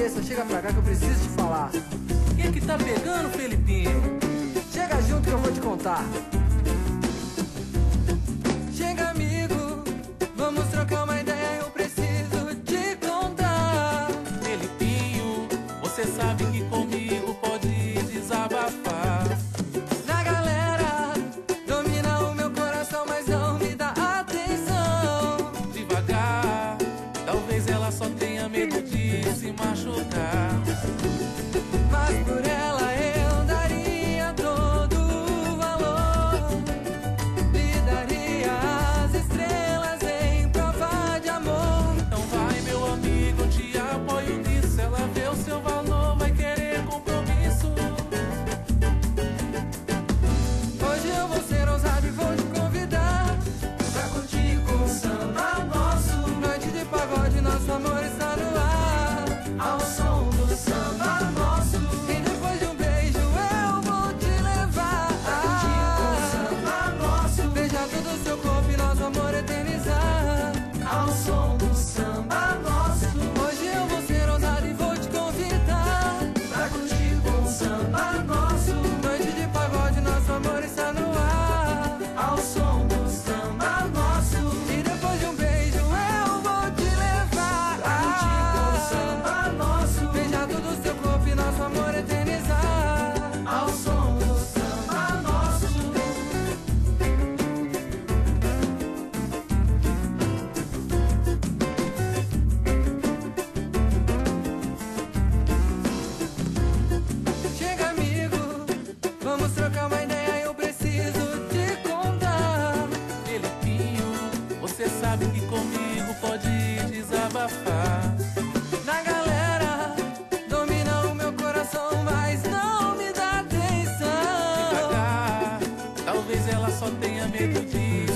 cabeça, chega pra cá que eu preciso te falar. Quem que tá pegando, Felipinho? Chega junto que eu vou te contar. Chega, amigo, vamos trocar uma ideia, eu preciso te contar. Felipinho, você sabe que comigo pode desabafar. Na galera, domina o meu coração, mas não me dá atenção. Devagar, talvez ela só tenha medo de se machucar. Mas por ela eu daria todo o valor, lhe daria as estrelas em prova de amor. Então vai, meu amigo, eu te apoio nisso. Ela vê o seu valor, vai querer compromisso. Hoje eu vou ser ousado e vou te convidar pra curtir com o samba nosso. Noite de pagode, nosso amor está no ar, ao som do samba nosso. E depois de um beijo eu vou te levar pra curtir com o samba nosso. Beijar todo o seu corpo e nosso amor eternizar, ao som do samba nosso. Hoje eu vou ser ousado e vou te convidar pra curtir com o samba nosso. Noite de pagode, nosso amor está no ar, ao som do samba nosso. E depois de um beijo eu vou te levar pra curtir com o samba nosso. Beijar todo o seu corpo e nosso amor eternizar, ao som do samba nosso. Chega, amigo, vamos trocar uma ideia, eu preciso te contar. Felipinho, você sabe que comigo pode desabafar. Na galera, domina o meu coração, mas não me dá atenção. Devagar, talvez ela só tenha medo de